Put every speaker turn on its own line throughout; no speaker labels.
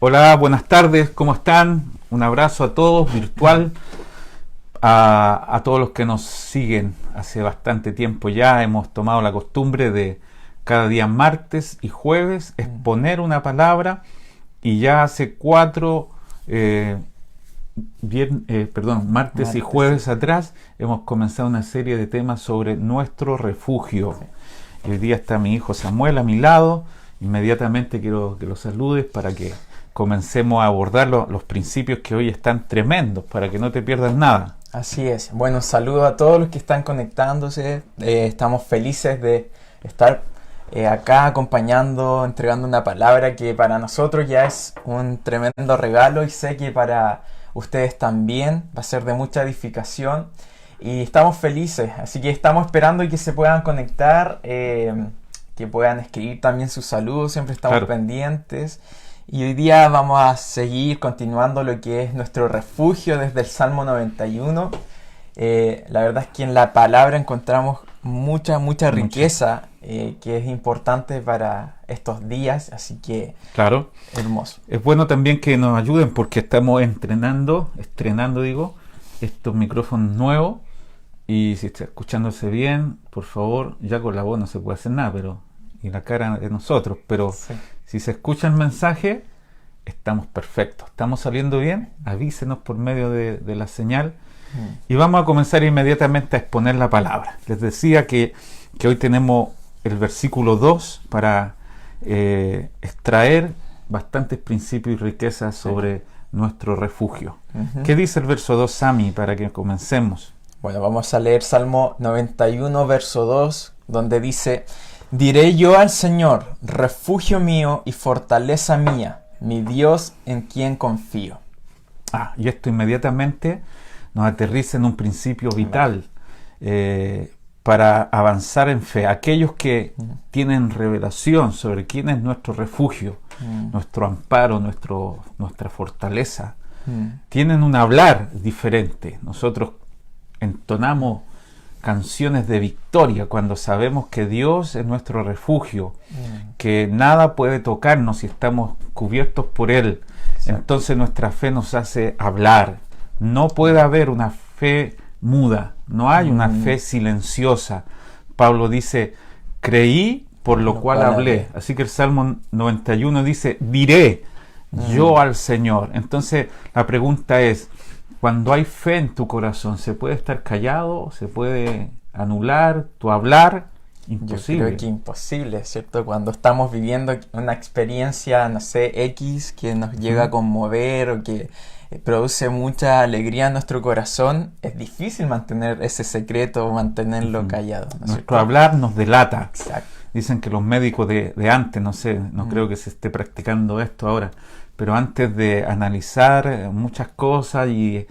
Hola, buenas tardes, ¿cómo están? Un abrazo a todos, virtual, a todos los que nos siguen hace bastante tiempo ya. Hemos tomado la costumbre de cada día martes y jueves exponer una palabra y ya hace martes y jueves atrás hemos comenzado una serie de temas sobre nuestro refugio. Sí. Hoy día está mi hijo Samuel a mi lado. Inmediatamente quiero que lo saludes para que comencemos a abordar los principios que hoy están tremendos, para que no te pierdas nada.
Así es. Bueno, saludo a todos los que están conectándose. Estamos felices de estar acá acompañando, entregando una palabra que para nosotros ya es un tremendo regalo y sé que para ustedes también va a ser de mucha edificación. Y estamos felices, así que estamos esperando que se puedan conectar, que puedan escribir también sus saludos, siempre estamos pendientes. Y hoy día vamos a seguir continuando lo que es nuestro refugio desde el Salmo 91. La verdad es que en la palabra encontramos mucha riqueza que es importante para estos días, así que hermoso.
Es bueno también que nos ayuden porque estamos estrenando estos micrófonos nuevos, y si está escuchándose bien, por favor, ya con la voz no se puede hacer nada, y la cara de nosotros, pero sí. Si se escucha el mensaje, estamos perfectos, estamos saliendo bien, avísenos por medio de la señal. Y vamos a comenzar inmediatamente a exponer la palabra. Les decía que hoy tenemos el versículo 2 para extraer bastantes principios y riquezas sobre nuestro refugio. ¿Qué dice el verso 2, Sami, para que comencemos?
Bueno, vamos a leer Salmo 91, verso 2, donde dice: Diré yo al Señor, refugio mío y fortaleza mía, mi Dios en quien confío.
Y esto inmediatamente nos aterriza en un principio vital para avanzar en fe. Aquellos que tienen revelación sobre quién es nuestro refugio, nuestro amparo, nuestra fortaleza, tienen un hablar diferente. Nosotros entonamos canciones de victoria cuando sabemos que Dios es nuestro refugio, que nada puede tocarnos si estamos cubiertos por Él. Exacto. Entonces nuestra fe nos hace hablar. No puede haber una fe muda, no hay una fe silenciosa. Pablo dice: creí, por lo cual hablé. Así que el Salmo 91 dice: diré yo al Señor. Entonces la pregunta es: cuando hay fe en tu corazón, ¿se puede estar callado? ¿Se puede anular tu hablar? Imposible.
Yo creo que imposible, ¿cierto? Cuando estamos viviendo una experiencia, no sé, X, que nos llega a conmover o que produce mucha alegría en nuestro corazón, es difícil mantener ese secreto o mantenerlo callado, ¿no es
nuestro
cierto?
Hablar nos delata.
Exacto.
Dicen que los médicos de antes, no creo que se esté practicando esto ahora, pero antes de analizar muchas cosas y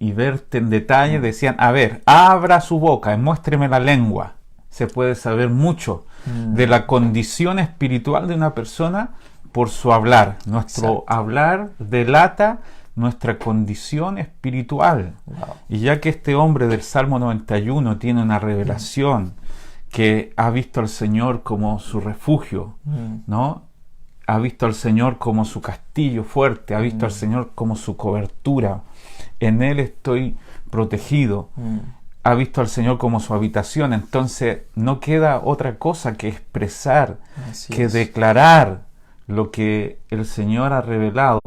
verte en detalle, decían: a ver, abra su boca y muéstreme la lengua. Se puede saber mucho de la condición espiritual de una persona por su hablar. Nuestro hablar delata nuestra condición espiritual. Wow. Y ya que este hombre del Salmo 91 tiene una revelación que ha visto al Señor como su refugio, ¿no? Ha visto al Señor como su castillo fuerte, ha visto al Señor como su cobertura. En Él estoy protegido. Ha visto al Señor como su habitación. Entonces no queda otra cosa que expresar, declarar lo que el Señor ha revelado.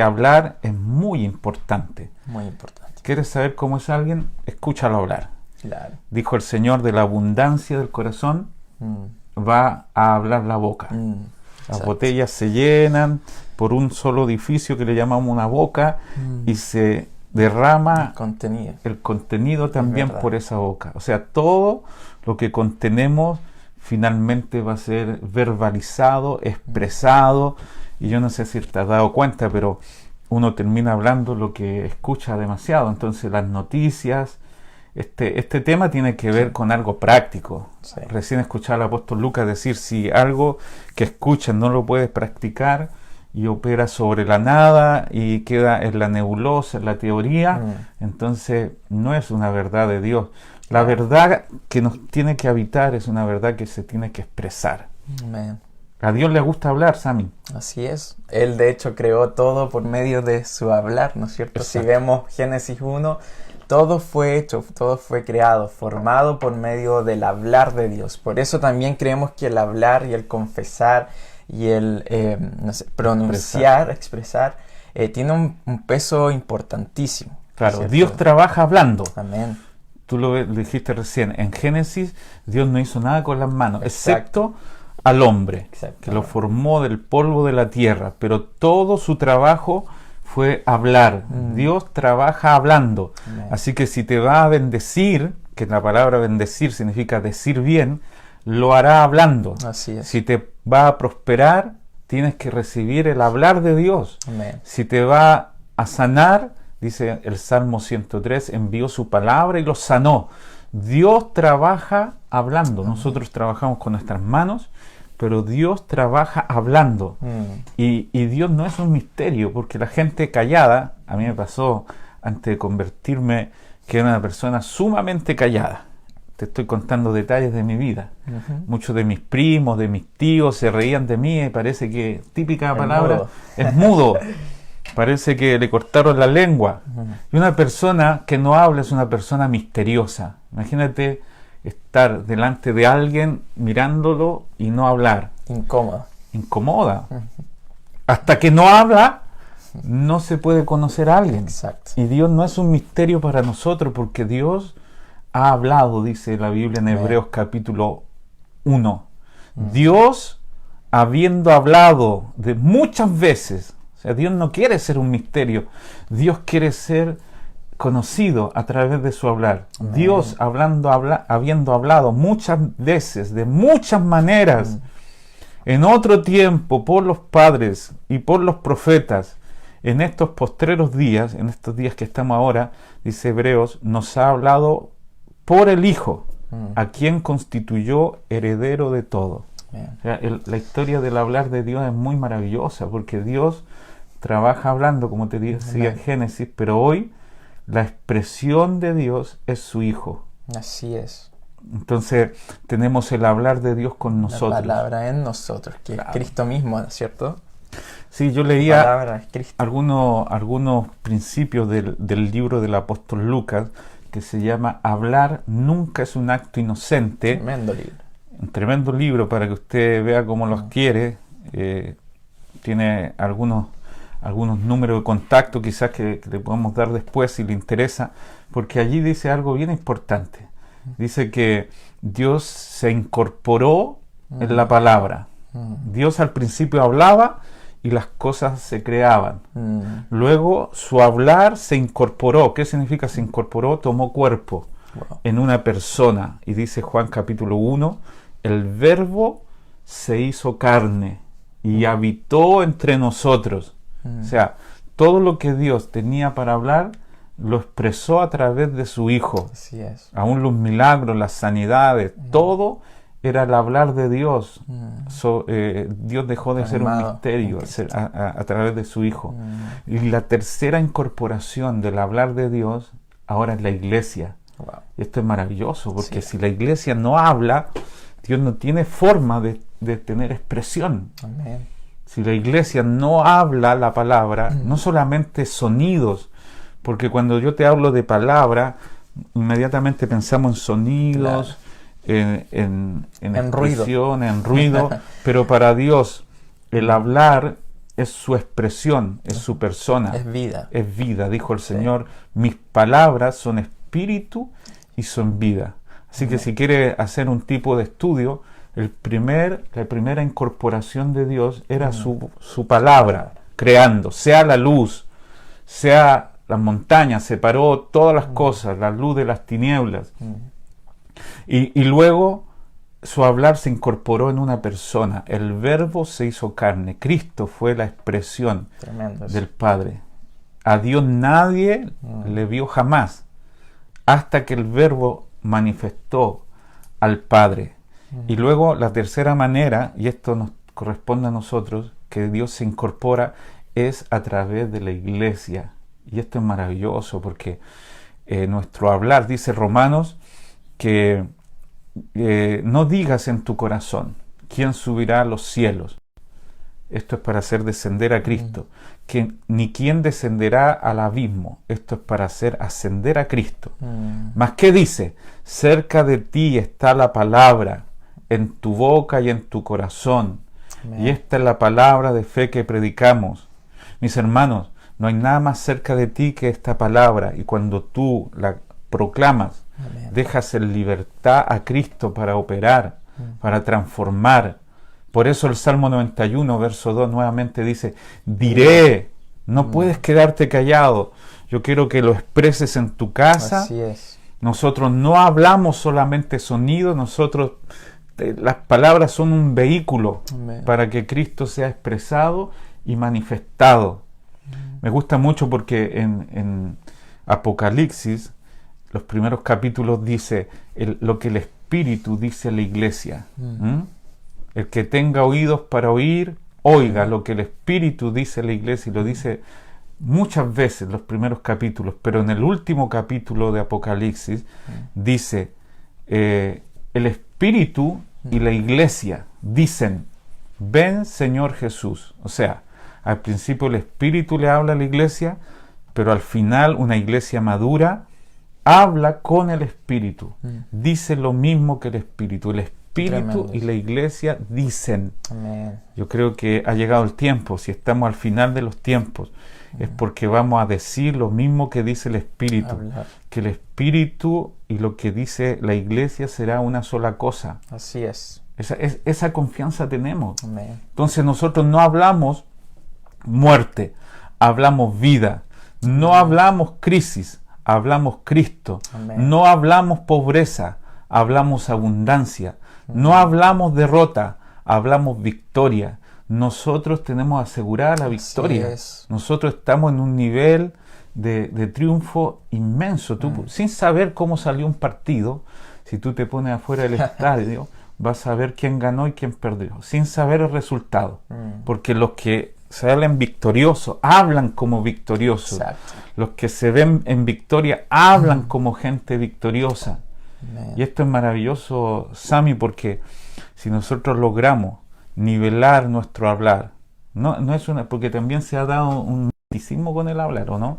Hablar es muy importante.
Muy importante.
¿Quieres saber cómo es alguien? Escúchalo hablar.
Claro.
Dijo el Señor: de la abundancia del corazón va a hablar la boca. Las botellas se llenan por un solo orificio que le llamamos una boca y se derrama el contenido también por esa boca. O sea, todo lo que contenemos finalmente va a ser verbalizado, expresado, y yo no sé si te has dado cuenta, pero uno termina hablando lo que escucha demasiado. Entonces las noticias, este tema tiene que ver con algo práctico. Sí. Recién escuchaba al apóstol Lucas decir: si algo que escuchas no lo puedes practicar y opera sobre la nada y queda en la nebulosa, en la teoría, entonces no es una verdad de Dios. La verdad que nos tiene que habitar es una verdad que se tiene que expresar.
Amén.
A Dios le gusta hablar, Sammy.
Así es. Él de hecho creó todo por medio de su hablar, ¿no es cierto?
Exacto.
Si vemos Génesis 1, todo fue hecho, todo fue creado, formado por medio del hablar de Dios. Por eso también creemos que el hablar y el confesar y el pronunciar, expresar, tiene un peso importantísimo.
Claro,
¿cierto?
Dios trabaja hablando.
Amén.
Tú lo dijiste recién, en Génesis Dios no hizo nada con las manos,
Exacto.
excepto al hombre,
Exacto.
que lo formó del polvo de la tierra, pero todo su trabajo fue hablar. Dios trabaja hablando.
Amén.
Así que si te va a bendecir, que la palabra bendecir significa decir bien, lo hará hablando.
Así es.
Si te va a prosperar, tienes que recibir el hablar de Dios.
Amén.
Si te va a sanar, dice el Salmo 103, envió su palabra y los sanó. Dios trabaja hablando. Nosotros trabajamos con nuestras manos, pero Dios trabaja hablando. Y Dios no es un misterio, porque la gente callada, a mí me pasó antes de convertirme, que era una persona sumamente callada. Te estoy contando detalles de mi vida. Muchos de mis primos, de mis tíos se reían de mí y parece que, típica palabra,
mudo.
es mudo. Parece que le cortaron la lengua. Y una persona que no habla es una persona misteriosa. Imagínate estar delante de alguien mirándolo y no hablar.
Incómodo.
Incomoda. Hasta que no habla, no se puede conocer a alguien.
Exacto.
Y Dios no es un misterio para nosotros, porque Dios ha hablado, dice la Biblia en Hebreos capítulo 1. Dios, habiendo hablado de muchas veces, o sea, Dios no quiere ser un misterio, Dios quiere ser conocido a través de su hablar. Dios habiendo hablado muchas veces, de muchas maneras, en otro tiempo, por los padres y por los profetas, en estos postreros días, en estos días que estamos ahora, dice Hebreos, nos ha hablado por el Hijo, a quien constituyó heredero de todo. O sea, la historia del hablar de Dios es muy maravillosa, porque Dios trabaja hablando, como te decía en Génesis, pero hoy la expresión de Dios es su Hijo.
Así es.
Entonces tenemos el hablar de Dios con nosotros.
La palabra en nosotros, que
Claro.
es Cristo mismo, ¿cierto?
Sí, yo
La
leía
palabra es Cristo.
algunos principios del libro del apóstol Lucas, que se llama Hablar nunca es un acto inocente.
Tremendo libro.
Un tremendo libro para que usted vea cómo los quiere. Tiene algunos números de contacto quizás que le podemos dar después si le interesa, porque allí dice algo bien importante. Dice que Dios se incorporó en la palabra. Dios al principio hablaba y las cosas se creaban. Luego su hablar se incorporó. ¿Qué significa se incorporó? Tomó cuerpo en una persona. Y dice Juan capítulo 1, el Verbo se hizo carne y habitó entre nosotros. O sea, todo lo que Dios tenía para hablar lo expresó a través de su Hijo.
Así es.
Aún los milagros, las sanidades, todo era el hablar de Dios. Dios dejó de ser un
Animado.
misterio a través de su Hijo. Y la tercera incorporación del hablar de Dios ahora es la iglesia.
Wow.
Y esto es maravilloso, porque
Sí.
si la iglesia no habla, Dios no tiene forma de tener expresión.
Amén.
Si la iglesia no habla la palabra, no solamente sonidos, porque cuando yo te hablo de palabra, inmediatamente pensamos en sonidos, en expresión, en ruido, pero para Dios el hablar es su expresión, es su persona,
Es vida.
es vida. Dijo el Señor, mis palabras son espíritu y son vida. Así que si quiere hacer un tipo de estudio, la primera incorporación de Dios era su palabra, creando, sea la luz, sea las montañas, separó todas las cosas, la luz de las tinieblas. Y luego su hablar se incorporó en una persona, el Verbo se hizo carne, Cristo fue la expresión
Tremendo.
del Padre. A Dios nadie le vio jamás, hasta que el Verbo manifestó al Padre. Y luego la tercera manera, y esto nos corresponde a nosotros, que Dios se incorpora, es a través de la iglesia. Y esto es maravilloso, porque nuestro hablar, dice Romanos, que no digas en tu corazón. ¿quién subirá a los cielos? Esto es para hacer descender a Cristo. Ni quién descenderá al abismo. Esto es para hacer ascender a Cristo. Mas ¿qué dice? Cerca de ti está la palabra, en tu boca y en tu corazón. Y esta es la palabra de fe que predicamos. Mis hermanos, no hay nada más cerca de ti que esta palabra. Y cuando tú la proclamas, dejas en libertad a Cristo para operar, para transformar. Por eso el Salmo 91, verso 2, nuevamente dice, diré, no puedes quedarte callado. Yo quiero que lo expreses en tu casa.
Así es.
Nosotros no hablamos solamente sonido, las palabras son un vehículo para que Cristo sea expresado y manifestado. Me gusta mucho porque en Apocalipsis, los primeros capítulos dice lo que el Espíritu dice a la iglesia. El que tenga oídos para oír, oiga lo que el Espíritu dice a la iglesia, y lo dice muchas veces los primeros capítulos, pero en el último capítulo de Apocalipsis dice, el Espíritu y la iglesia dicen, ven Señor Jesús. O sea, al principio el Espíritu le habla a la iglesia, pero al final una iglesia madura habla con el Espíritu, dice lo mismo que el Espíritu. El Espíritu
Tremendo.
y la iglesia dicen.
Amén.
Yo creo que ha llegado el tiempo, si estamos al final de los tiempos, es porque vamos a decir lo mismo que dice el Espíritu, que el Espíritu y lo que dice la iglesia será una sola cosa.
Así es.
Esa confianza tenemos.
Amén.
Entonces nosotros no hablamos muerte, hablamos vida, no hablamos crisis, hablamos Cristo,
Amén.
no hablamos pobreza, hablamos abundancia, no hablamos derrota, hablamos victoria. Nosotros tenemos asegurada la victoria. Nosotros estamos en un nivel de triunfo inmenso. Tú, sin saber cómo salió un partido, si tú te pones afuera del estadio, vas a ver quién ganó y quién perdió, sin saber el resultado. Porque los que salen victoriosos hablan como victoriosos.
Exacto.
Los que se ven en victoria hablan como gente victoriosa. Y esto es maravilloso, Sammy, porque si nosotros logramos nivelar nuestro hablar, no es porque también se ha dado un misticismo con el hablar, ¿o no?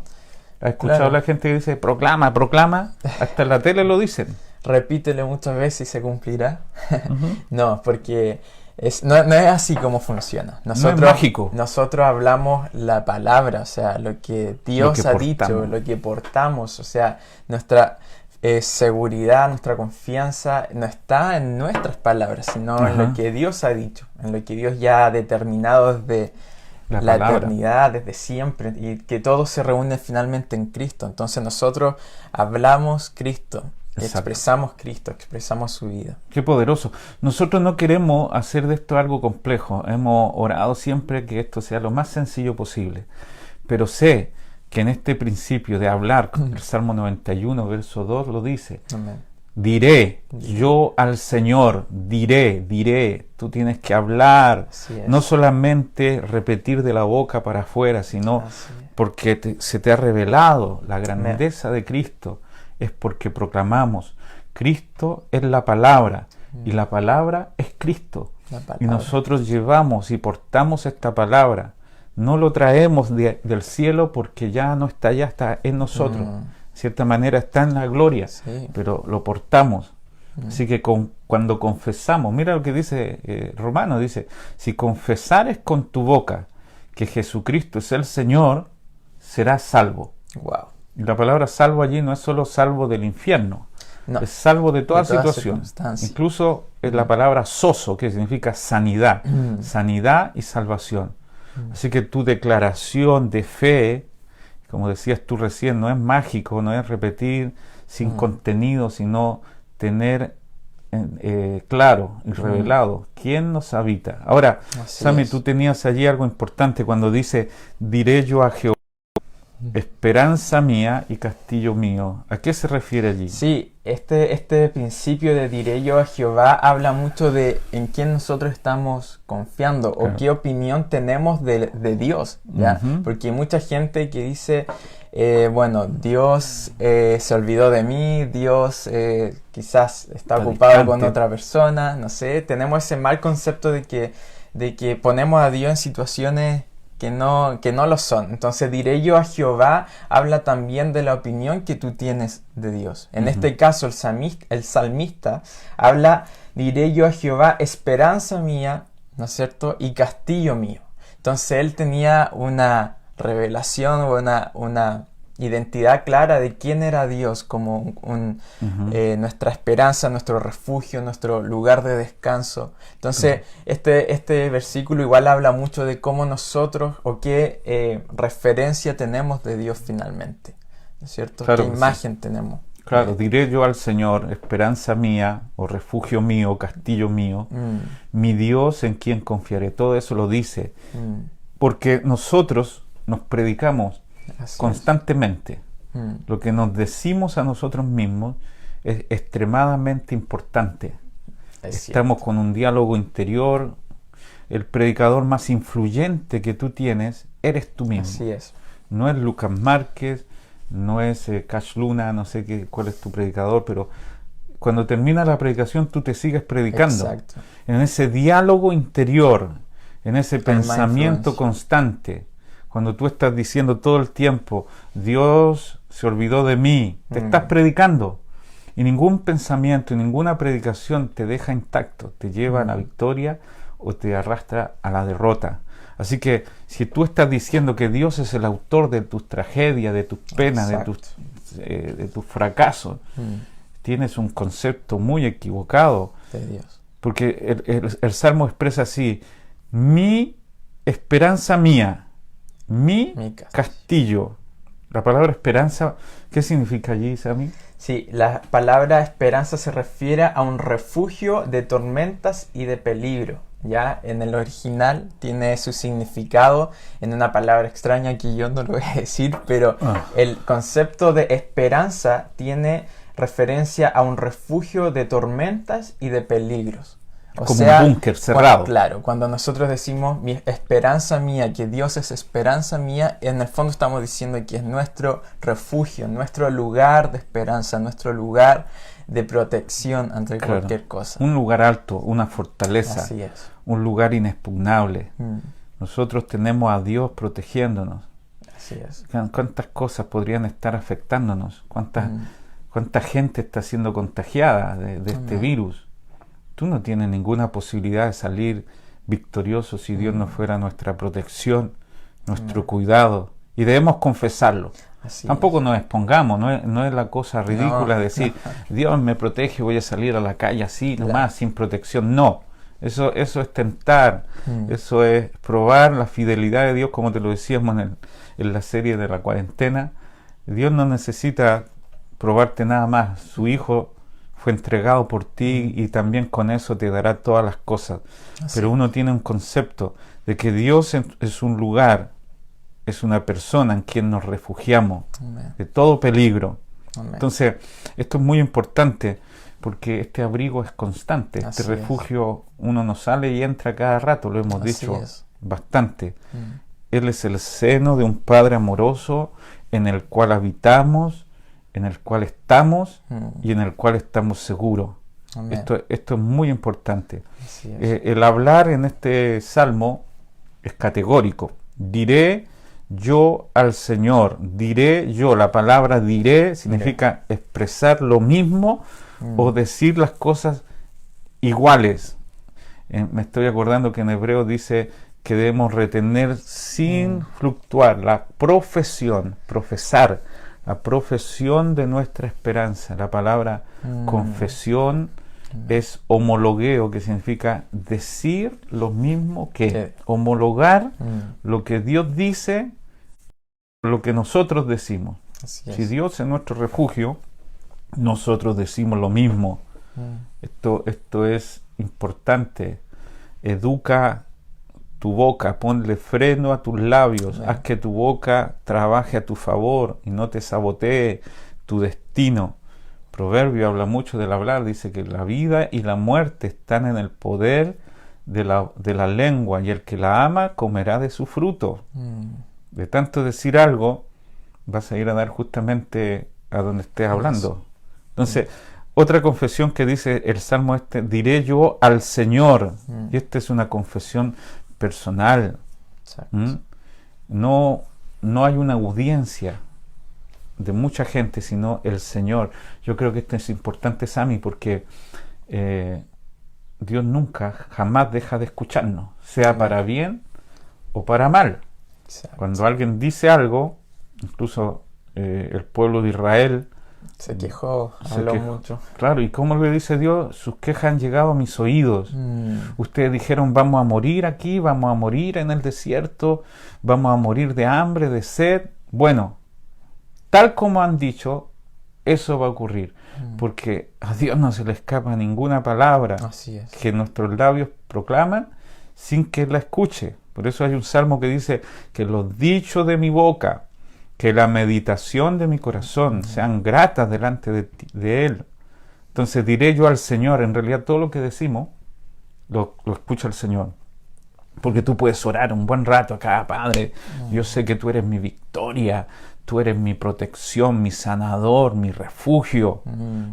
¿Has escuchado a la gente que dice proclama, proclama? Hasta en la tele lo dicen.
Repítele muchas veces y se cumplirá. No, porque no es así como funciona. Nosotros,
no es mágico.
Nosotros hablamos la palabra, o sea, lo que Dios ha dicho, lo que portamos, o sea, nuestra seguridad, nuestra confianza no está en nuestras palabras, sino en lo que Dios ha dicho, en lo que Dios ya ha determinado desde la eternidad, desde siempre, y que todo se reúne finalmente en Cristo. Entonces nosotros hablamos Cristo, expresamos Cristo, expresamos su vida.
Qué poderoso. Nosotros no queremos hacer de esto algo complejo. Hemos orado siempre que esto sea lo más sencillo posible. Pero sé que en este principio de hablar, el Salmo 91, verso 2 lo dice.
Amén.
Diré yo al Señor, diré. Tú tienes que hablar, no solamente repetir de la boca para afuera, sino porque se te ha revelado la grandeza de Cristo. Es porque proclamamos, Cristo es la palabra, y la palabra es Cristo. Y nosotros llevamos y portamos esta palabra. No lo traemos del cielo porque ya no está allá, está en nosotros. De cierta manera está en la gloria, pero lo portamos. Así que cuando confesamos, mira lo que dice Romano, dice, si confesares con tu boca que Jesucristo es el Señor, serás salvo.
Wow.
Y la palabra salvo allí no es solo salvo del infierno, es salvo de toda situación. Incluso es la palabra soso, que significa sanidad, sanidad y salvación. Así que tu declaración de fe, como decías tú recién, no es mágico, no es repetir sin contenido, sino tener claro y revelado quién nos habita. Ahora, Sammy, tú tenías allí algo importante cuando dice, diré yo a Jehová, esperanza mía y castillo mío. ¿A qué se refiere allí?
Sí, este principio de diré yo a Jehová habla mucho de en quién nosotros estamos confiando o qué opinión tenemos de Dios, ¿ya? Porque hay mucha gente que dice bueno, Dios se olvidó de mí, Dios quizás está
Está
ocupado con
distante.
otra persona, no sé, tenemos ese mal concepto de que ponemos a Dios en situaciones que no lo son. Entonces, diré yo a Jehová, habla también de la opinión que tú tienes de Dios. En este caso, el salmista habla, diré yo a Jehová, esperanza mía, ¿no es cierto? Y castillo mío. Entonces, él tenía una revelación o una identidad clara de quién era Dios como nuestra esperanza, nuestro refugio, nuestro lugar de descanso. Entonces, este versículo igual habla mucho de cómo nosotros o qué referencia tenemos de Dios finalmente, ¿no es cierto?
Claro
¿Qué
que sí.
imagen tenemos?
Claro, diré yo al Señor, esperanza mía, o refugio mío, castillo mío, mi Dios en quien confiaré. Todo eso lo dice, porque nosotros nos predicamos
Así
constantemente.
es.
Lo que nos decimos a nosotros mismos es extremadamente importante.
Es
Estamos
cierto.
con un diálogo interior. El predicador más influyente que tú tienes eres tú mismo.
Así es.
No es Lucas Márquez, no es Cash Luna, no sé cuál es tu predicador, pero cuando termina la predicación tú te sigues predicando.
Exacto.
En ese diálogo interior, en ese pensamiento
mindfulness.
constante, cuando tú estás diciendo todo el tiempo, Dios se olvidó de mí, te estás predicando. Y ningún pensamiento, ninguna predicación te deja intacto, te lleva a la victoria o te arrastra a la derrota. Así que si tú estás diciendo que Dios es el autor de tus tragedias, de tus penas, de tus fracasos, tienes un concepto muy equivocado.
De Dios.
Porque el Salmo expresa así, mi esperanza mía, mi castillo. La palabra esperanza, ¿qué significa allí, Sammy?
Sí, la palabra esperanza se refiere a un refugio de tormentas y de peligro. Ya en el original tiene su significado en una palabra extraña que yo no lo voy a decir, pero el concepto de esperanza tiene referencia a un refugio de tormentas y de peligros. O
como
sea,
un búnker cerrado.
Claro, cuando nosotros decimos mi esperanza mía, que Dios es esperanza mía, en el fondo estamos diciendo que es nuestro refugio, nuestro lugar de esperanza, nuestro lugar de protección ante cualquier cosa.
Un lugar alto, una fortaleza,
Así es.
un lugar inexpugnable. Nosotros tenemos a Dios protegiéndonos.
Así es.
¿Cuántas cosas podrían estar afectándonos? ¿Cuánta gente está siendo contagiada de este virus? Tú no tienes ninguna posibilidad de salir victorioso si Dios no fuera nuestra protección, nuestro cuidado. Y debemos confesarlo. Tampoco nos expongamos, no es la cosa ridícula decir, Dios me protege, voy a salir a la calle así nomás, sin protección. No, eso es tentar, eso es probar la fidelidad de Dios, como te lo decíamos en la serie de la cuarentena. Dios no necesita probarte nada más, su Hijo fue entregado por ti y también con eso te dará todas las cosas. Pero uno tiene un concepto de que Dios es un lugar, es una persona en quien nos refugiamos de todo peligro. Entonces, esto es muy importante porque este abrigo es constante. Este refugio uno no sale y entra cada rato, lo hemos dicho bastante. Él es el seno de un Padre amoroso en el cual habitamos, en el cual estamos y en el cual estamos seguros. Esto es muy importante. El hablar en este salmo es categórico. Diré yo al Señor, diré yo. La palabra diré significa expresar lo mismo o decir las cosas iguales. Me estoy acordando que en hebreo dice que debemos retener sin fluctuar la profesión, profesar, la profesión de nuestra esperanza. La palabra confesión es homologueo, que significa decir lo mismo que. Homologar lo que Dios dice, lo que nosotros decimos. Si Dios es nuestro refugio, nosotros decimos lo mismo. Esto es importante. Educa tu boca, ponle freno a tus labios, haz que tu boca trabaje a tu favor y no te sabotee tu destino. Proverbio habla mucho del hablar, dice que la vida y la muerte están en el poder de la lengua y el que la ama comerá de su fruto. De tanto decir algo, vas a ir a dar justamente a donde estés hablando. Entonces, otra confesión que dice el Salmo diré yo al Señor. Y esta es una confesión personal. No hay una audiencia de mucha gente, sino el Señor. Yo creo que esto es importante, Sami, porque Dios nunca, jamás deja de escucharnos, sea para bien o para mal. Cuando alguien dice algo, incluso el pueblo de Israel
se quejó, habló mucho.
Claro, ¿y cómo le dice Dios? Sus quejas han llegado a mis oídos. Ustedes dijeron, vamos a morir aquí, vamos a morir en el desierto, vamos a morir de hambre, de sed. Bueno, tal como han dicho, eso va a ocurrir. Porque a Dios no se le escapa ninguna palabra que nuestros labios proclaman sin que Él la escuche. Por eso hay un salmo que dice que los dichos de mi boca, que la meditación de mi corazón sean gratas delante de Él. Entonces diré yo al Señor, en realidad todo lo que decimos lo escucha el Señor. Porque tú puedes orar un buen rato acá, Padre, yo sé que tú eres mi victoria, tú eres mi protección, mi sanador, mi refugio.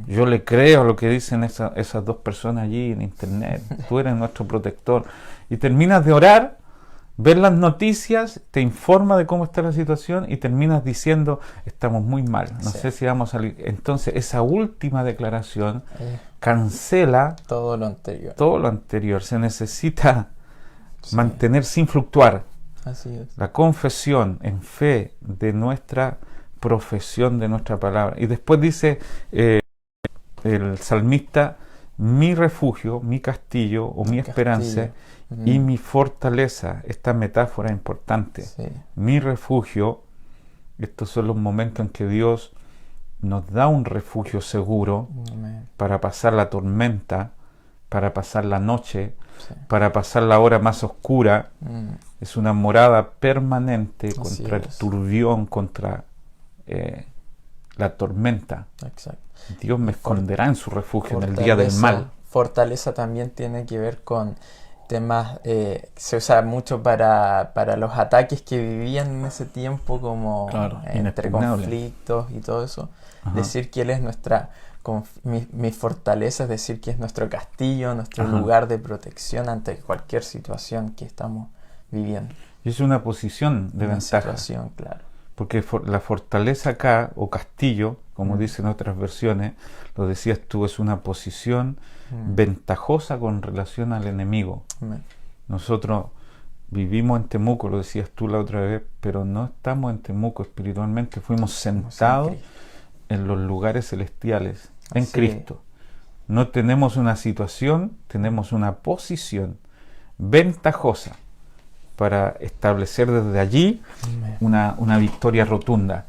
Yo le creo a lo que dicen esas dos personas allí en internet. Tú eres nuestro protector. Y terminas de orar, ves las noticias, te informa de cómo está la situación y terminas diciendo, estamos muy mal, no sé si vamos a salir. Entonces esa última declaración cancela
todo lo anterior.
Todo lo anterior. Se necesita mantener sin fluctuar.
Así es.
La confesión en fe de nuestra profesión de nuestra palabra. Y después dice el salmista, mi refugio, mi castillo o mi esperanza y mi fortaleza. Esta metáfora es importante. Mi refugio, estos son los momentos en que Dios nos da un refugio seguro para pasar la tormenta, para pasar la noche, para pasar la hora más oscura. Es una morada permanente contra el turbión, contra la tormenta.
Exacto.
Dios me esconderá en su refugio en el día del mal.
Fortaleza también tiene que ver con temas, se usa mucho para los ataques que vivían en ese tiempo, como entre conflictos y todo eso. Decir que Él es mi fortaleza, es decir, que es nuestro castillo, nuestro lugar de protección ante cualquier situación que estamos viviendo.
Y es una posición de ventaja.
Situación, claro.
Porque la fortaleza acá, o castillo, como dicen otras versiones, lo decías tú, es una posición ventajosa con relación al enemigo. Nosotros vivimos en Temuco, lo decías tú la otra vez, pero no estamos en Temuco espiritualmente, fuimos sentados en los lugares celestiales, en Cristo. No tenemos una situación, tenemos una posición ventajosa para establecer desde allí una victoria rotunda.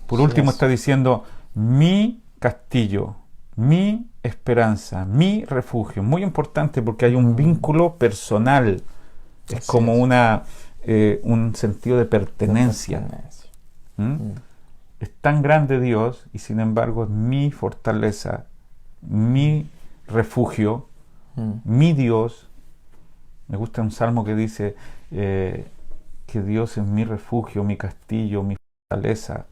Por último está diciendo, mi castillo, mi esperanza, mi refugio. Muy importante porque hay un vínculo personal. Es como un sentido de pertenencia. Es tan grande Dios y sin embargo es mi fortaleza, mi refugio, mi Dios. Me gusta un salmo que dice que Dios es mi refugio, mi castillo, mi fortaleza,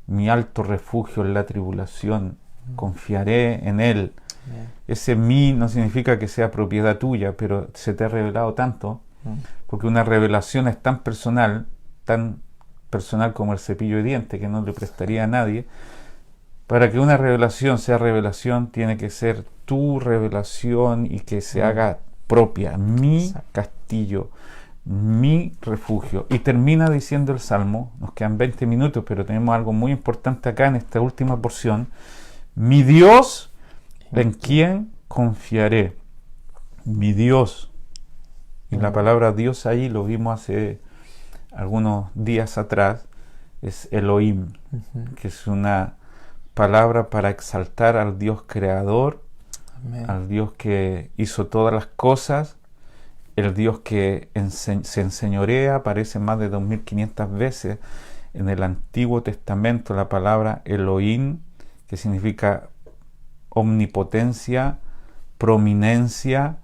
mi alto refugio en la tribulación. Confiaré en Él. Ese mí no significa que sea propiedad tuya, pero se te ha revelado tanto, porque una revelación es tan personal como el cepillo de dientes, que no le prestaría a nadie. Para que una revelación sea revelación, tiene que ser tu revelación y que se haga propia, mi castillo, mi refugio. Y termina diciendo el Salmo, nos quedan 20 minutos, pero tenemos algo muy importante acá en esta última porción. Mi Dios, en quien confiaré. Mi Dios. Y la palabra Dios ahí, lo vimos hace algunos días atrás, es Elohim, que es una palabra para exaltar al Dios creador, al Dios que hizo todas las cosas, el Dios que se enseñorea. Aparece más de 2500 veces en el Antiguo Testamento la palabra Elohim, que significa omnipotencia, prominencia,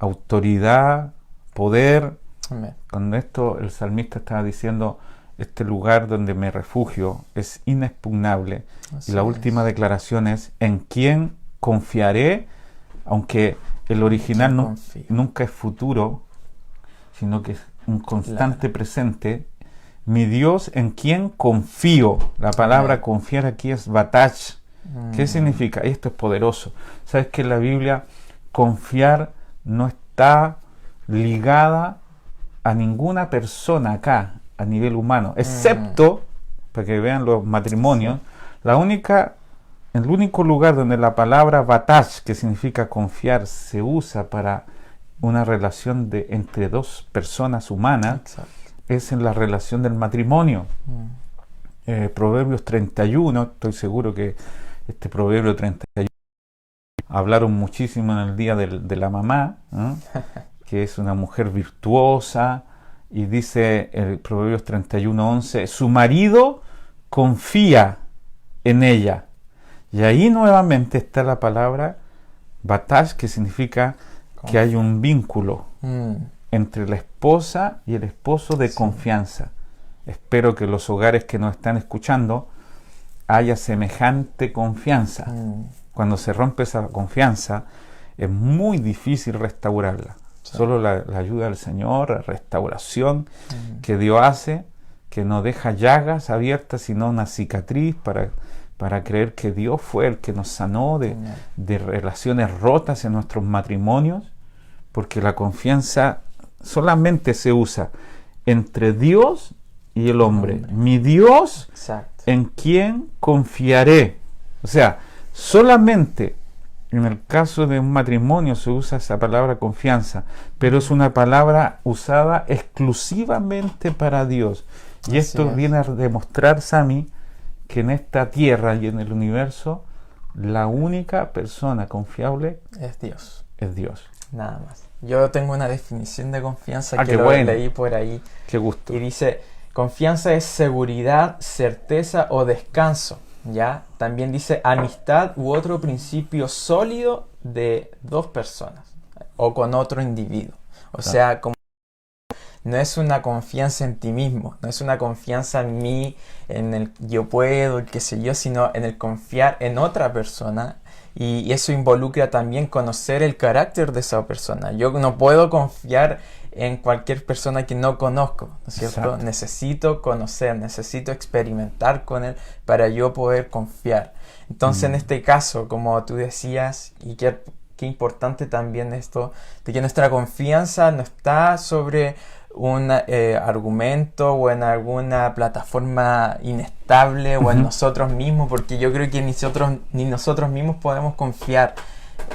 autoridad, poder. Con esto el salmista estaba diciendo, este lugar donde me refugio es inexpugnable.
Así
Y la
es.
última declaración es, en quién confiaré, aunque el original
¿Quién confío?
nunca es futuro, sino que es un constante
Claro.
presente. Mi Dios, en quien confío. La palabra
Amén.
confiar aquí es batach. ¿Qué
Mm.
significa? Esto es poderoso. Sabes que en la Biblia confiar no está ligada a ninguna persona acá, a nivel humano, excepto, para que vean los matrimonios, el único lugar donde la palabra batach, que significa confiar, se usa para una relación entre dos personas humanas,
Exacto.
es en la relación del matrimonio. Proverbios 31, estoy seguro que este Proverbio 31 hablaron muchísimo en el día de la mamá, ¿no? Que es una mujer virtuosa, y dice el Proverbios 31:11, su marido confía en ella. Y ahí nuevamente está la palabra batash, que significa que hay un vínculo entre la esposa y el esposo de confianza. Espero que los hogares que nos están escuchando haya semejante confianza. Cuando se rompe esa confianza, es muy difícil restaurarla. Solo la ayuda del Señor, la restauración que Dios hace, que no deja llagas abiertas, sino una cicatriz para creer que Dios fue el que nos sanó de relaciones rotas en nuestros matrimonios, porque la confianza solamente se usa entre Dios y el hombre. Mi Dios,
Exacto.
en quien confiaré. O sea, solamente en el caso de un matrimonio se usa esa palabra confianza, pero es una palabra usada exclusivamente para Dios. Y
Así
esto
es.
viene a demostrar, Sami, que en esta tierra y en el universo la única persona confiable
Es Dios.
es Dios.
Nada más. Yo tengo una definición de confianza
Ah,
que
qué
lo
bueno.
leí por ahí.
Qué gusto.
Y dice, confianza es seguridad, certeza o descanso, ¿ya? También dice amistad u otro principio sólido de dos personas o con otro individuo. O sea, como no es una confianza en ti mismo, no es una confianza en mí, en el yo puedo, el qué sé yo, sino en el confiar en otra persona. Y eso involucra también conocer el carácter de esa persona. Yo no puedo confiar en cualquier persona que no conozco, ¿no es cierto?
Exacto.
Necesito conocer, necesito experimentar con él para yo poder confiar. Entonces, en este caso, como tú decías, y qué importante también esto, de que nuestra confianza no está sobre un argumento o en alguna plataforma inestable o en nosotros mismos, porque yo creo que ni nosotros mismos podemos confiar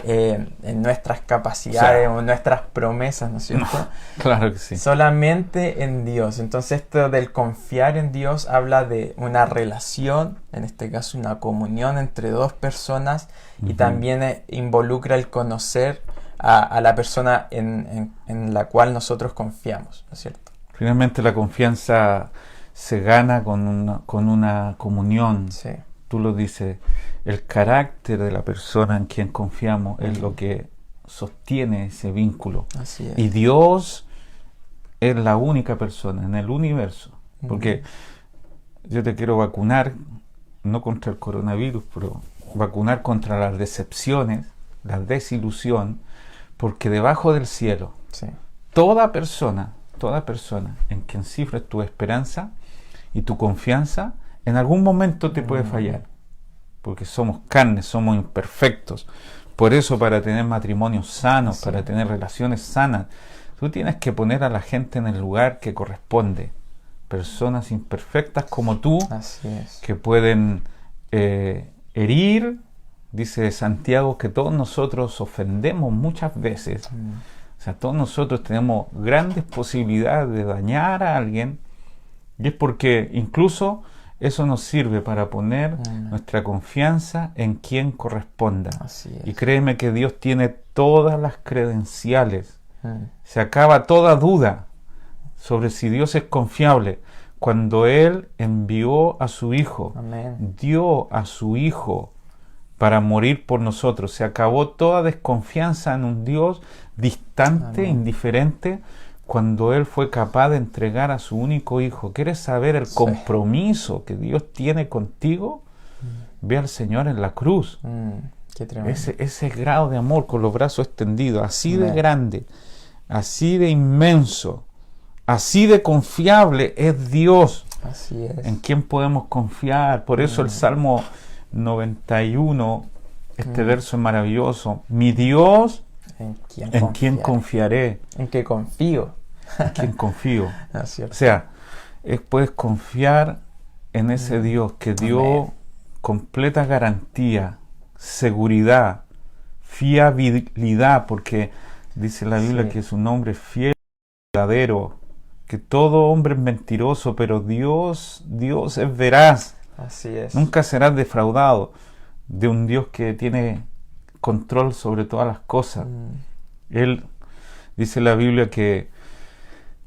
en nuestras capacidades o en nuestras promesas, ¿no es cierto?
Claro que sí.
Solamente en Dios. Entonces esto del confiar en Dios habla de una relación, en este caso una comunión entre dos personas, y también involucra el conocer a la persona en la cual nosotros confiamos, ¿no es cierto?
Finalmente la confianza se gana con una comunión.
Sí.
Tú lo dices, el carácter de la persona en quien confiamos es lo que sostiene ese vínculo.
Así es.
Y Dios es la única persona en el universo. Porque yo te quiero vacunar, no contra el coronavirus, pero vacunar contra las decepciones, la desilusión, porque debajo del cielo,
Sí.
toda persona en quien cifres tu esperanza y tu confianza, en algún momento te puede fallar, porque somos carne, somos imperfectos. Por eso, para tener matrimonios sanos,
Sí.
para tener relaciones sanas, tú tienes que poner a la gente en el lugar que corresponde. Personas imperfectas como tú,
Así es.
que pueden herir. Dice Santiago que todos nosotros ofendemos muchas veces. O sea, todos nosotros tenemos grandes posibilidades de dañar a alguien, y es porque incluso eso nos sirve para poner nuestra confianza en quien corresponda.
Así es.
Y créeme que Dios tiene todas las credenciales. Se acaba toda duda sobre si Dios es confiable. Cuando Él envió a su Hijo,
Amén.
dio a su Hijo para morir por nosotros, se acabó toda desconfianza en un Dios distante,
Amén.
indiferente, cuando Él fue capaz de entregar a su único hijo. ¿Quieres saber el compromiso que Dios tiene contigo? Ve al Señor en la cruz.
Qué tremendo.
Ese grado de amor con los brazos extendidos, así de grande, así de inmenso, así de confiable es Dios.
Así es.
¿En quién podemos confiar? Por eso el Salmo 91, este verso es maravilloso. Mi Dios, ¿en quién confiaré?
¿En qué confío?
¿En quién confío?
No, ¿cierto?
O sea, puedes confiar en ese Dios que dio completa garantía, seguridad, fiabilidad, porque dice la Biblia que su nombre es fiel, verdadero, que todo hombre es mentiroso, pero Dios es veraz.
Así es.
Nunca serás defraudado de un Dios que tiene control sobre todas las cosas. Él, dice la Biblia, que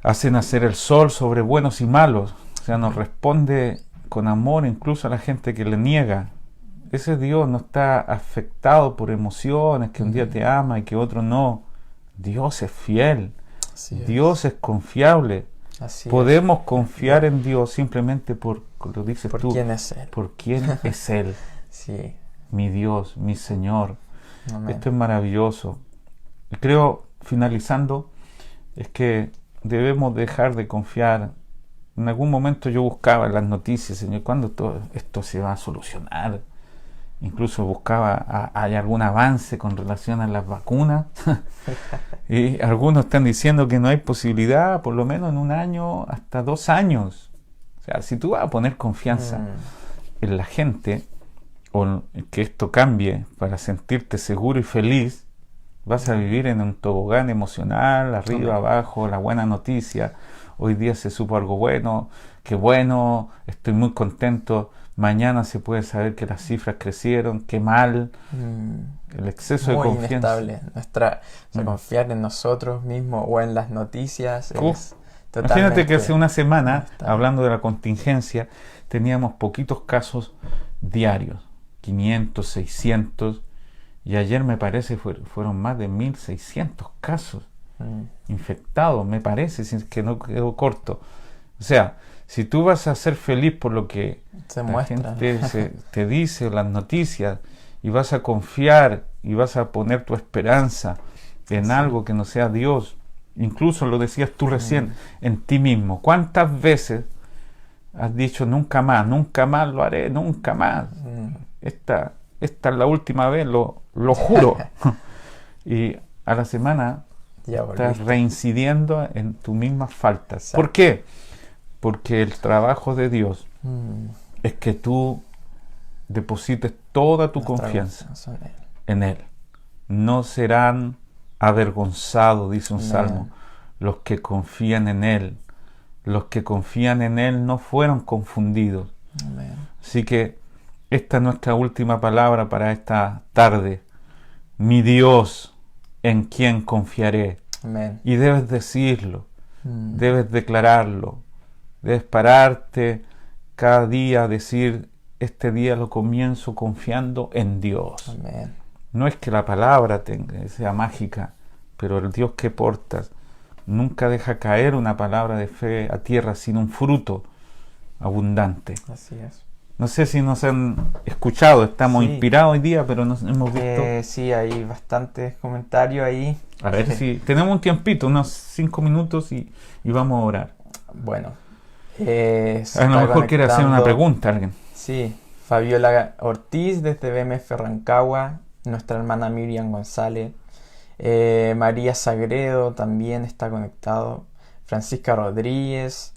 hace nacer el sol sobre buenos y malos. O sea, nos responde con amor incluso a la gente que le niega. Ese Dios no está afectado por emociones, que un día te ama y que otro no. Dios es fiel. Dios es confiable. Podemos confiar en Dios simplemente por lo dices tú.
¿Por quién es Él?
Por quién es Él.
Sí.
Mi Dios, mi Señor.
Amén.
Esto es maravilloso. Y creo, finalizando, es que debemos dejar de confiar. En algún momento yo buscaba en las noticias, Señor, ¿cuándo todo esto se va a solucionar? Incluso buscaba, ¿hay algún avance con relación a las vacunas? Y algunos están diciendo que no hay posibilidad, por lo menos en 1 año, hasta 2 años. O sea, si tú vas a poner confianza en la gente, o que esto cambie para sentirte seguro y feliz, vas a vivir en un tobogán emocional, arriba, abajo, la buena noticia. Hoy día se supo algo bueno, qué bueno, estoy muy contento. Mañana se puede saber que las cifras crecieron, qué mal. El exceso de confianza.
Muy inestable. Confiar en nosotros mismos o en las noticias es totalmente...
Imagínate que hace una semana, hablando de la contingencia, teníamos poquitos casos diarios, 500, 600, y ayer me parece fueron más de 1.600 casos infectados, me parece, si es que no quedó corto. O sea, si tú vas a ser feliz por lo que la gente te dice, las noticias, y vas a confiar y vas a poner tu esperanza en algo que no sea Dios, incluso lo decías tú recién, en ti mismo. ¿Cuántas veces has dicho nunca más lo haré, nunca más? Esta es la última vez, lo juro. Y a la semana estás reincidiendo en tus mismas faltas.
Exacto.
¿Por qué? Porque el trabajo de Dios es que tú deposites toda tu confianza en Él. No serán avergonzados, dice un salmo, los que confían en Él. Los que confían en Él no fueron confundidos.
Amén.
Así que esta es nuestra última palabra para esta tarde. Mi Dios, en quien confiaré.
Amén.
Y debes decirlo, debes declararlo, debes pararte cada día a decir, este día lo comienzo confiando en Dios.
Amén.
No es que la palabra sea mágica, pero el Dios que portas nunca deja caer una palabra de fe a tierra sin un fruto abundante.
Así es.
No sé si nos han escuchado, estamos inspirados hoy día, pero nos hemos visto.
Sí, hay bastantes comentarios ahí.
A ver si tenemos un tiempito, unos 5 minutos y vamos a orar.
Bueno,
a lo mejor quiere hacer una pregunta alguien.
Sí, Fabiola Ortiz desde BMF Rancagua, nuestra hermana Miriam González, María Sagredo también está conectado, Francisca Rodríguez,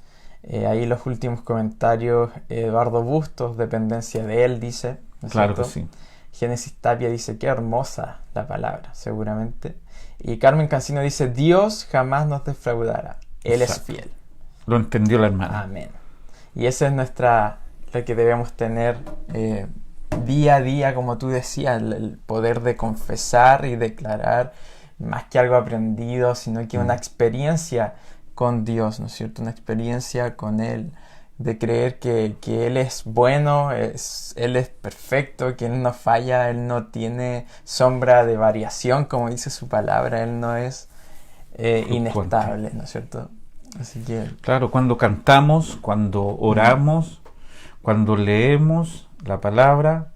ahí los últimos comentarios, Eduardo Bustos, dependencia de él, dice, ¿no es
claro
cierto?
Que sí.
Génesis Tapia dice, qué hermosa la palabra, seguramente. Y Carmen Cancino dice, Dios jamás nos defraudará, Él
Exacto.
es fiel.
Lo entendió la hermana.
Amén. Y esa es lo que debemos tener día a día, como tú decías, el poder de confesar y declarar, más que algo aprendido, sino que una experiencia con Dios, ¿no es cierto? Una experiencia con Él, de creer que Él es bueno, Él es perfecto, que Él no falla, Él no tiene sombra de variación, como dice su palabra, Él no es inestable, ¿no es cierto? Así que...
Claro, cuando cantamos, cuando oramos, cuando leemos la palabra,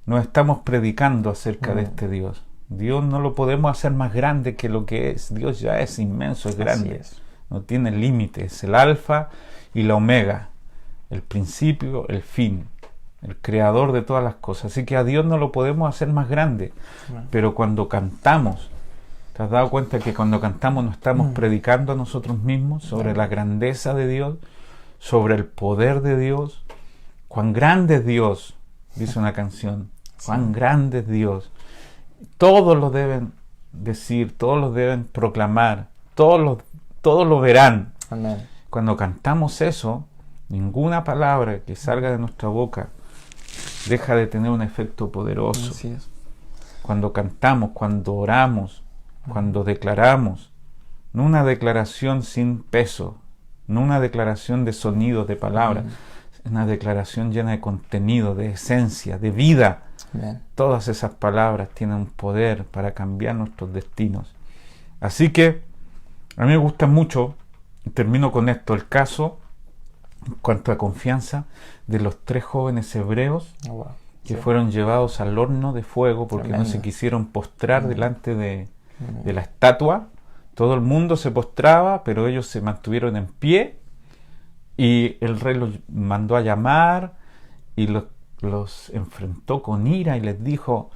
nos estamos predicando acerca de este Dios. Dios no lo podemos hacer más grande que lo que es. Dios ya es inmenso, es grande. No tiene límites. Es el alfa y la omega, el principio, el fin, el creador de todas las cosas. Así que a Dios no lo podemos hacer más grande. Pero cuando cantamos, ¿te has dado cuenta que cuando cantamos nos estamos predicando a nosotros mismos sobre la grandeza de Dios, sobre el poder de Dios? Cuán grande es Dios, dice una canción. Cuán grande es Dios. Todos lo deben decir, todos lo deben proclamar, todos lo verán.
Amén.
Cuando cantamos eso, ninguna palabra que salga de nuestra boca deja de tener un efecto poderoso.
Así es.
Cuando cantamos, cuando oramos, cuando declaramos, no una declaración sin peso, no una declaración de sonido, de palabras, una declaración llena de contenido, de esencia, de vida.
Bien.
Todas esas palabras tienen un poder para cambiar nuestros destinos. Así que a mí me gusta mucho, y termino con esto, el caso en cuanto a confianza de los 3 jóvenes hebreos que fueron llevados al horno de fuego porque no se quisieron postrar delante de la estatua. Todo el mundo se postraba, pero ellos se mantuvieron en pie y el rey los mandó a llamar y los enfrentó con ira y les dijo: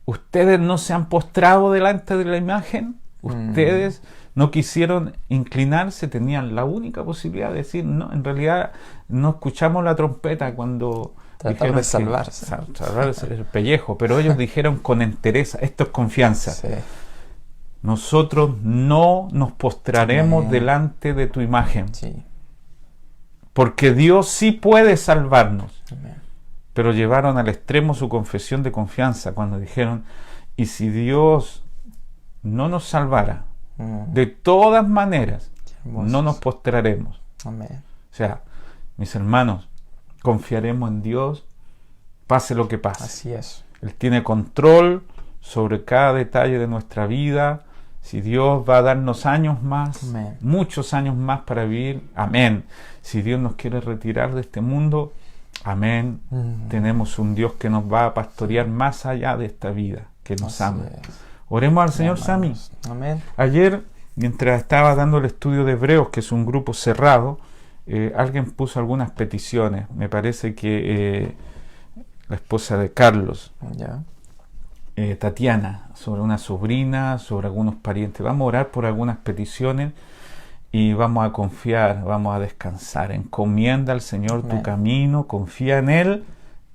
ustedes no se han postrado delante de la imagen, ustedes no quisieron inclinarse, tenían la única posibilidad de decir, no, en realidad no escuchamos la trompeta cuando
tratar de salvarse,
salvarse el pellejo, pero ellos dijeron con entereza, esto es confianza.
Sí.
Nosotros no nos postraremos delante de tu imagen.
Sí.
Porque Dios sí puede salvarnos.
Amén.
Pero llevaron al extremo su confesión de confianza cuando dijeron, y si Dios no nos salvara, de todas maneras, no nos postraremos.
Amén.
O sea, mis hermanos, confiaremos en Dios, pase lo que pase.
Así es.
Él tiene control sobre cada detalle de nuestra vida. Si Dios va a darnos años más,
amén,
muchos años más para vivir, amén. Si Dios nos quiere retirar de este mundo, amén. Tenemos un Dios que nos va a pastorear más allá de esta vida, que nos ama. Oremos al Señor, Sami.
Amén.
Ayer, mientras estaba dando el estudio de Hebreos, que es un grupo cerrado, alguien puso algunas peticiones. Me parece que la esposa de Carlos, Tatiana, sobre una sobrina, sobre algunos parientes. Vamos a orar por algunas peticiones y vamos a confiar, vamos a descansar. Encomienda al Señor tu camino, confía en Él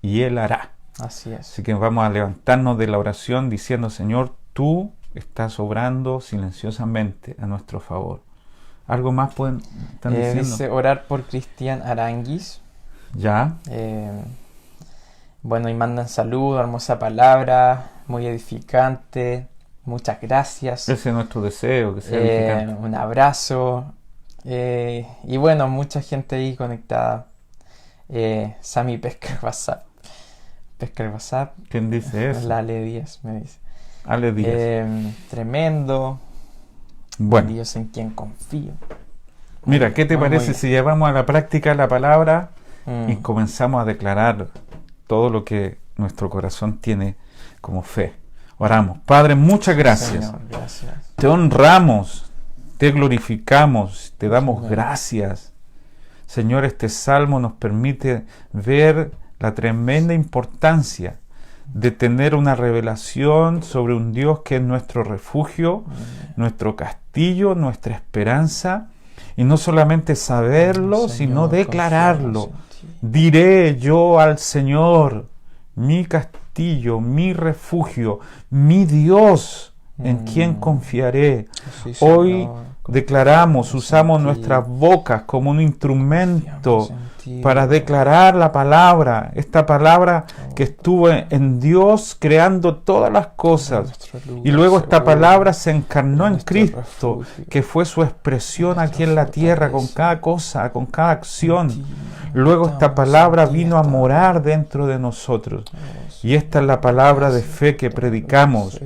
y Él hará.
Así es.
Así que vamos a levantarnos de la oración diciendo: Señor, tú estás obrando silenciosamente a nuestro favor. ¿Algo más están diciendo?
Dice orar por Cristian Aranguis.
Ya.
Bueno, y mandan saludos, hermosa palabra, muy edificante. Muchas gracias.
Ese es nuestro deseo, que sea edificante.
Un abrazo. Y bueno, mucha gente ahí conectada. Sami Pesca WhatsApp. Pesca WhatsApp.
¿Quién dice eso?
La Ale Díaz me dice.
Ale Díaz.
Tremendo.
Bueno.
Dios en quien confío.
Mira, ¿qué te parece si llevamos a la práctica la palabra y comenzamos a declarar todo lo que nuestro corazón tiene como fe? Oramos. Padre, muchas gracias.
Señor, gracias.
Te honramos, te glorificamos, te damos gracias. Señor, este salmo nos permite ver la tremenda importancia de tener una revelación sobre un Dios que es nuestro refugio, nuestro castillo, nuestra esperanza, y no solamente saberlo, sino declararlo. Diré yo al Señor, mi castillo, mi refugio, mi Dios, en quien confiaré. Hoy declaramos, usamos nuestras bocas como un instrumento para declarar la palabra, esta palabra que estuvo en Dios creando todas las cosas, y luego esta palabra se encarnó en Cristo, que fue su expresión aquí en la tierra, con cada cosa, con cada acción. Luego esta palabra vino a morar dentro de nosotros, y esta es la palabra de fe que predicamos.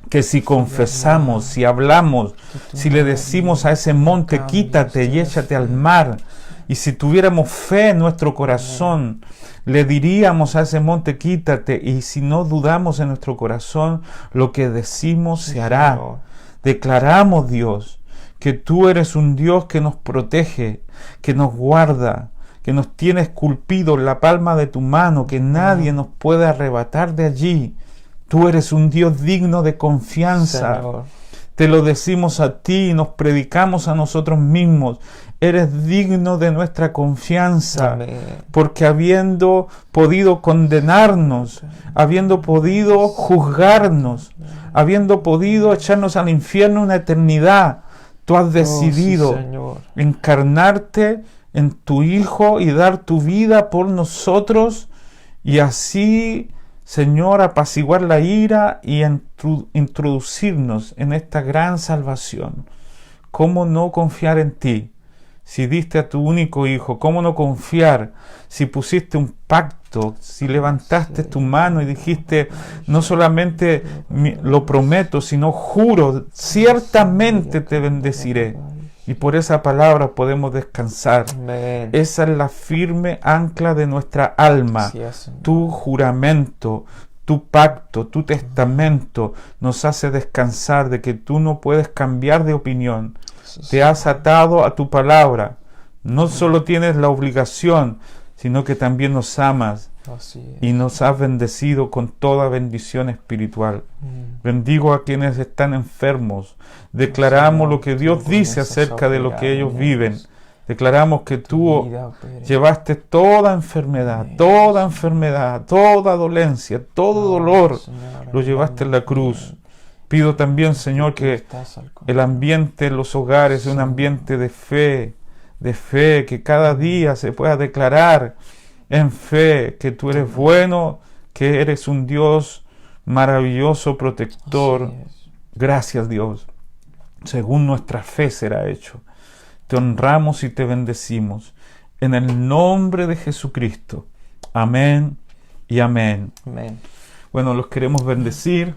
que si confesamos, si hablamos, si le decimos a ese monte, quítate y échate al mar, y si tuviéramos fe en nuestro corazón, le diríamos a ese monte, quítate, y si no dudamos en nuestro corazón, lo que decimos se hará. Declaramos, Dios, que tú eres un Dios que nos protege, que nos guarda, que nos tiene esculpido en la palma de tu mano, que nadie nos puede arrebatar de allí. Tú eres un Dios digno de confianza.
Señor.
Te lo decimos a ti y nos predicamos a nosotros mismos. Eres digno de nuestra confianza.
Amén.
Porque habiendo podido condenarnos, habiendo podido juzgarnos, habiendo podido echarnos al infierno una eternidad, tú has decidido
Señor.
encarnarte en tu Hijo y dar tu vida por nosotros, y así, Señor, apaciguar la ira y introducirnos en esta gran salvación. ¿Cómo no confiar en ti? Si diste a tu único Hijo, ¿cómo no confiar? Si pusiste un pacto, si levantaste tu mano y dijiste, no solamente lo prometo, sino juro, ciertamente te bendeciré. Y por esa palabra podemos descansar.
Amén.
Esa es la firme ancla de nuestra alma.
Así es, Señor.
Tu juramento, tu pacto, tu testamento nos hace descansar de que tú no puedes cambiar de opinión. Te has atado a tu palabra. No solo tienes la obligación, sino que también nos amas
Así es.
y nos has bendecido con toda bendición espiritual. Bendigo a quienes están enfermos. Declaramos lo que Dios dice acerca de lo que ellos viven. Declaramos que tú llevaste toda enfermedad, toda dolencia, todo dolor, lo llevaste en la cruz. Pido también, Señor, que el ambiente en los hogares sea un ambiente de fe, que cada día se pueda declarar en fe que tú eres bueno, que eres un Dios maravilloso, protector. Gracias, Dios. Según nuestra fe será hecho. Te honramos y te bendecimos. En el nombre de Jesucristo. Amén y amén.
Amén.
Bueno, los queremos bendecir.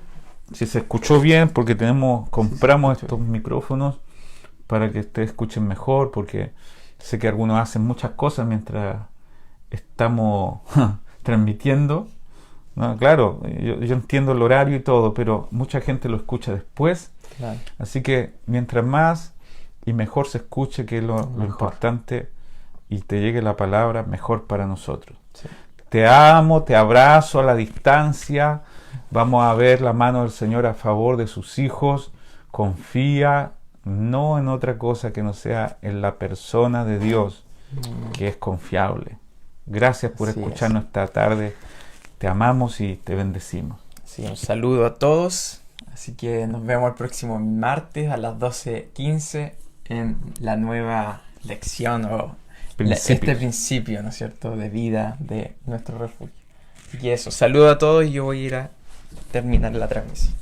Si se escuchó bien, porque compramos estos micrófonos para que ustedes escuchen mejor, porque sé que algunos hacen muchas cosas mientras estamos transmitiendo. No, claro, yo entiendo el horario y todo, pero mucha gente lo escucha después.
Claro.
Así que mientras más y mejor se escuche, que es lo importante, y te llegue la palabra, mejor para nosotros.
Sí.
Te amo, te abrazo a la distancia. Vamos a ver la mano del Señor a favor de sus hijos. Confía no en otra cosa que no sea en la persona de Dios, que es confiable. Gracias por escucharnos esta tarde. Te amamos y te bendecimos.
Sí, un saludo a todos. Así que nos vemos el próximo martes a las 12:15 en la nueva lección o este principio, ¿no es cierto?, de vida de nuestro refugio. Y eso, saludo a todos y yo voy a ir a terminar la transmisión.